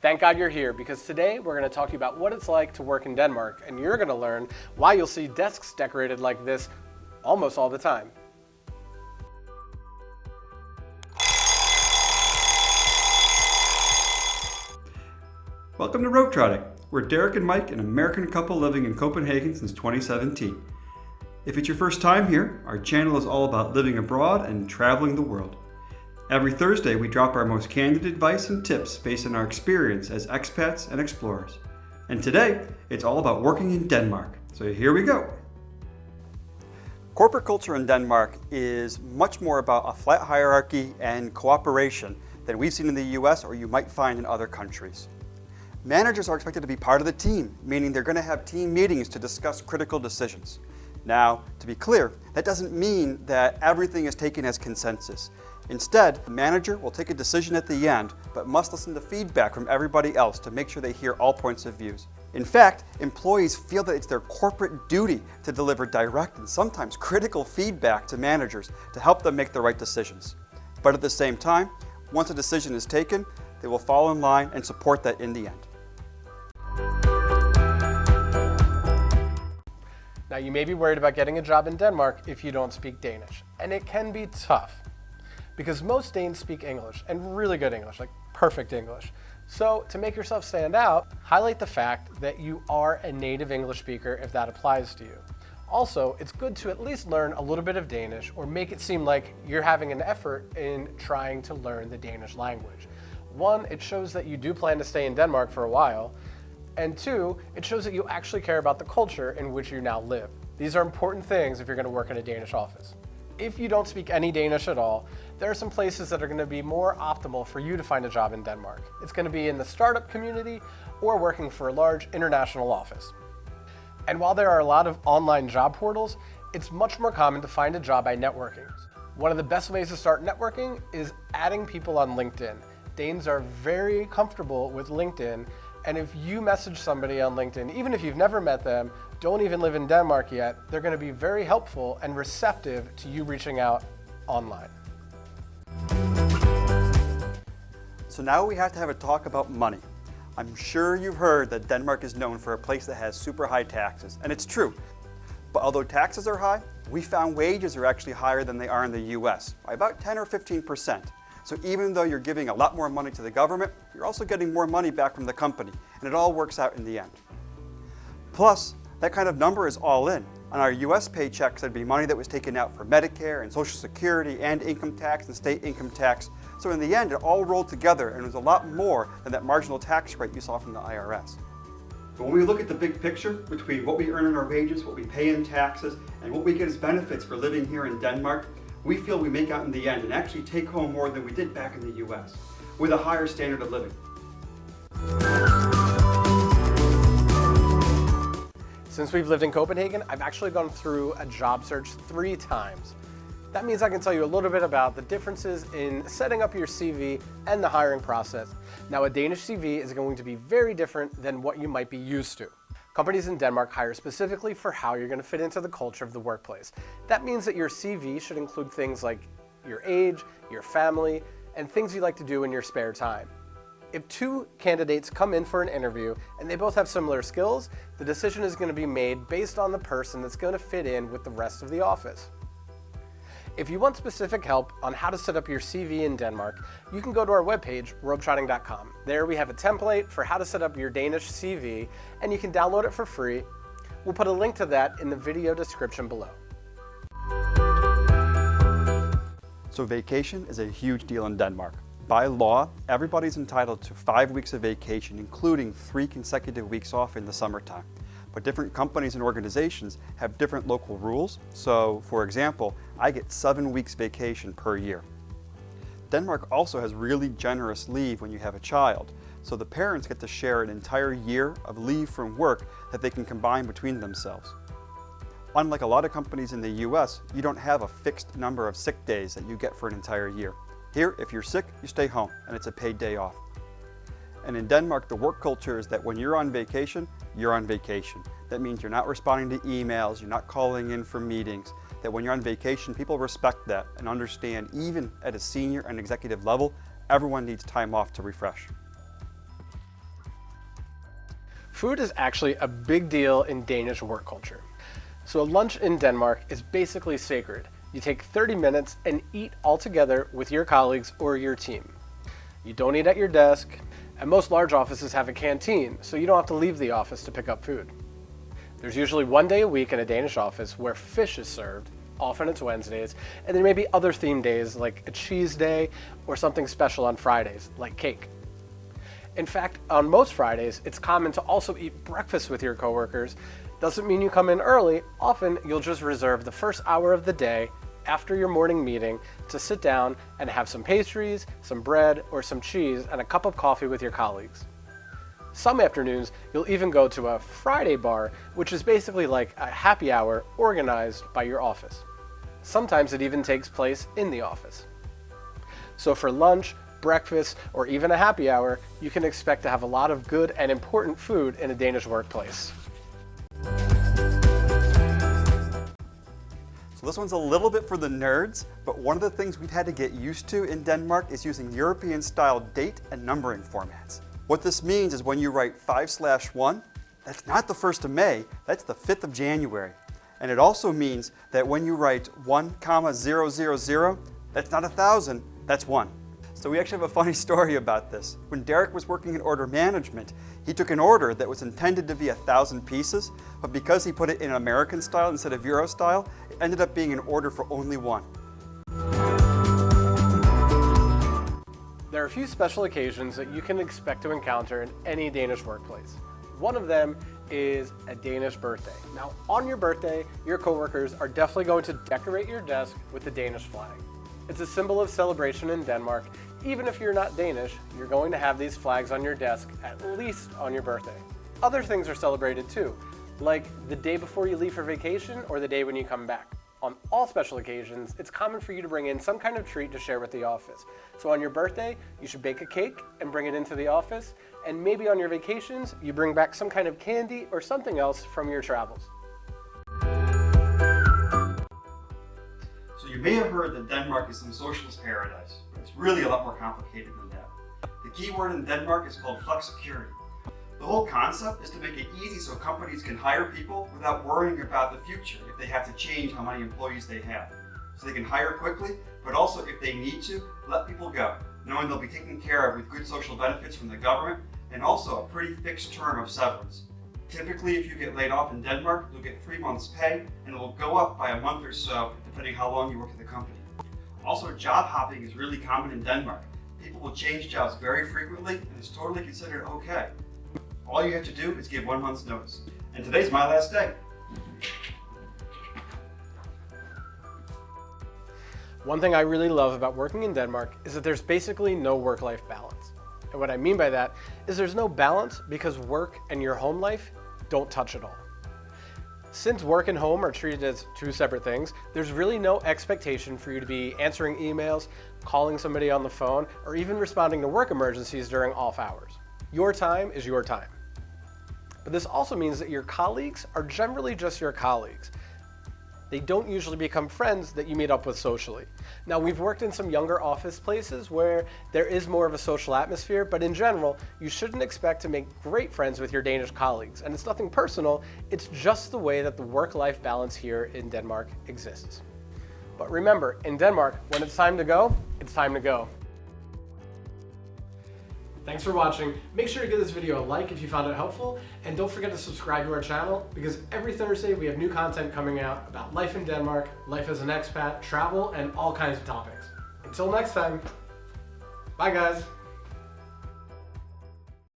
Thank God you're here, because today we're going to talk to you about what it's like to work in Denmark, and you're going to learn why you'll see desks decorated like this almost all the time. Welcome to Rope Trotting. We're Derek and Mike, an American couple living in Copenhagen since 2017. If it's your first time here, our channel is all about living abroad and traveling the world. Every Thursday, we drop our most candid advice and tips based on our experience as expats and explorers. And today, it's all about working in Denmark. So here we go. Corporate culture in Denmark is much more about a flat hierarchy and cooperation than we've seen in the US or you might find in other countries. Managers are expected to be part of the team, meaning they're going to have team meetings to discuss critical decisions. Now, to be clear, that doesn't mean that everything is taken as consensus. Instead, the manager will take a decision at the end, but must listen to feedback from everybody else to make sure they hear all points of views. In fact, employees feel that it's their corporate duty to deliver direct and sometimes critical feedback to managers to help them make the right decisions. But at the same time, once a decision is taken, they will fall in line and support that in the end. Now, you may be worried about getting a job in Denmark if you don't speak Danish, and it can be tough because most Danes speak English, and really good English, like perfect English. So to make yourself stand out, highlight the fact that you are a native English speaker if that applies to you. Also, it's good to at least learn a little bit of Danish or make it seem like you're having an effort in trying to learn the Danish language. One, it shows that you do plan to stay in Denmark for a while, and two, it shows that you actually care about the culture in which you now live. These are important things if you're going to work in a Danish office. If you don't speak any Danish at all, there are some places that are going to be more optimal for you to find a job in Denmark. It's going to be in the startup community or working for a large international office. And while there are a lot of online job portals, it's much more common to find a job by networking. One of the best ways to start networking is adding people on LinkedIn. Danes are very comfortable with LinkedIn, and if you message somebody on LinkedIn, even if you've never met them, don't even live in Denmark yet, they're going to be very helpful and receptive to you reaching out online. So now we have to have a talk about money. I'm sure you've heard that Denmark is known for a place that has super high taxes, and it's true. But although taxes are high, we found wages are actually higher than they are in the US, by about 10 or 15%. So even though you're giving a lot more money to the government, you're also getting more money back from the company, and it all works out in the end. Plus, that kind of number is all in. On our US paychecks, there'd be money that was taken out for Medicare and Social Security and income tax and state income tax. So in the end, it all rolled together and it was a lot more than that marginal tax rate you saw from the IRS. But when we look at the big picture between what we earn in our wages, what we pay in taxes, and what we get as benefits for living here in Denmark, we feel we make out in the end and actually take home more than we did back in the US, with a higher standard of living. Since we've lived in Copenhagen, I've actually gone through a job search 3 times. That means I can tell you a little bit about the differences in setting up your CV and the hiring process. Now, a Danish CV is going to be very different than what you might be used to. Companies in Denmark hire specifically for how you're going to fit into the culture of the workplace. That means that your CV should include things like your age, your family, and things you like to do in your spare time. If 2 candidates come in for an interview and they both have similar skills, the decision is going to be made based on the person that's going to fit in with the rest of the office. If you want specific help on how to set up your CV in Denmark, you can go to our webpage, robetrotting.com. There we have a template for how to set up your Danish CV, and you can download it for free. We'll put a link to that in the video description below. So vacation is a huge deal in Denmark. By law, everybody's entitled to 5 weeks of vacation, including 3 consecutive weeks off in the summertime. But different companies and organizations have different local rules. So, for example, I get 7 weeks vacation per year. Denmark also has really generous leave when you have a child. So the parents get to share an entire year of leave from work that they can combine between themselves. Unlike a lot of companies in the US, you don't have a fixed number of sick days that you get for an entire year. Here, if you're sick, you stay home, and it's a paid day off. And in Denmark, the work culture is that when you're on vacation, you're on vacation. That means you're not responding to emails, you're not calling in for meetings, that when you're on vacation, people respect that and understand even at a senior and executive level, everyone needs time off to refresh. Food is actually a big deal in Danish work culture. So a lunch in Denmark is basically sacred. You take 30 minutes and eat all together with your colleagues or your team. You don't eat at your desk, and most large offices have a canteen, so you don't have to leave the office to pick up food. There's usually one day a week in a Danish office where fish is served, often it's Wednesdays, and there may be other themed days like a cheese day or something special on Fridays, like cake. In fact, on most Fridays, it's common to also eat breakfast with your coworkers. Doesn't mean you come in early. Often, you'll just reserve the first hour of the day after your morning meeting to sit down and have some pastries, some bread, or some cheese, and a cup of coffee with your colleagues. Some afternoons, you'll even go to a Friday bar, which is basically like a happy hour organized by your office. Sometimes it even takes place in the office. So for lunch, breakfast, or even a happy hour, you can expect to have a lot of good and important food in a Danish workplace. So this one's a little bit for the nerds, but one of the things we've had to get used to in Denmark is using European-style date and numbering formats. What this means is when you write 5/1, that's not the 1st of May, that's the 5th of January. And it also means that when you write 1,000, that's not 1,000, that's 1. So we actually have a funny story about this. When Derek was working in order management, he took an order that was intended to be 1,000 pieces, but because he put it in American style instead of Euro style, it ended up being an order for only 1. There are a few special occasions that you can expect to encounter in any Danish workplace. One of them is a Danish birthday. Now, on your birthday, your coworkers are definitely going to decorate your desk with the Danish flag. It's a symbol of celebration in Denmark. Even if you're not Danish, you're going to have these flags on your desk at least on your birthday. Other things are celebrated too, like the day before you leave for vacation or the day when you come back. On all special occasions, it's common for you to bring in some kind of treat to share with the office. So on your birthday, you should bake a cake and bring it into the office, and maybe on your vacations, you bring back some kind of candy or something else from your travels. So you may have heard that Denmark is some socialist paradise, but it's really a lot more complicated than that. The key word in Denmark is called flexicurity. The whole concept is to make it easy so companies can hire people without worrying about the future if they have to change how many employees they have. So they can hire quickly, but also if they need to, let people go, knowing they'll be taken care of with good social benefits from the government and also a pretty fixed term of severance. Typically, if you get laid off in Denmark, you'll get 3 months' pay, and it will go up by a month or so, depending how long you work at the company. Also, job hopping is really common in Denmark. People will change jobs very frequently, and it's totally considered okay. All you have to do is give 1 month's notice. And today's my last day. One thing I really love about working in Denmark is that there's basically no work-life balance. And what I mean by that is there's no balance because work and your home life don't touch at all. Since work and home are treated as two separate things, there's really no expectation for you to be answering emails, calling somebody on the phone, or even responding to work emergencies during off hours. Your time is your time. But this also means that your colleagues are generally just your colleagues. They don't usually become friends that you meet up with socially. Now, we've worked in some younger office places where there is more of a social atmosphere, but in general, you shouldn't expect to make great friends with your Danish colleagues. And it's nothing personal, it's just the way that the work-life balance here in Denmark exists. But remember, in Denmark, when it's time to go, it's time to go. Thanks for watching. Make sure to give this video a like if you found it helpful, and don't forget to subscribe to our channel because every Thursday we have new content coming out about life in Denmark, life as an expat, travel, and all kinds of topics. Until next time, bye guys.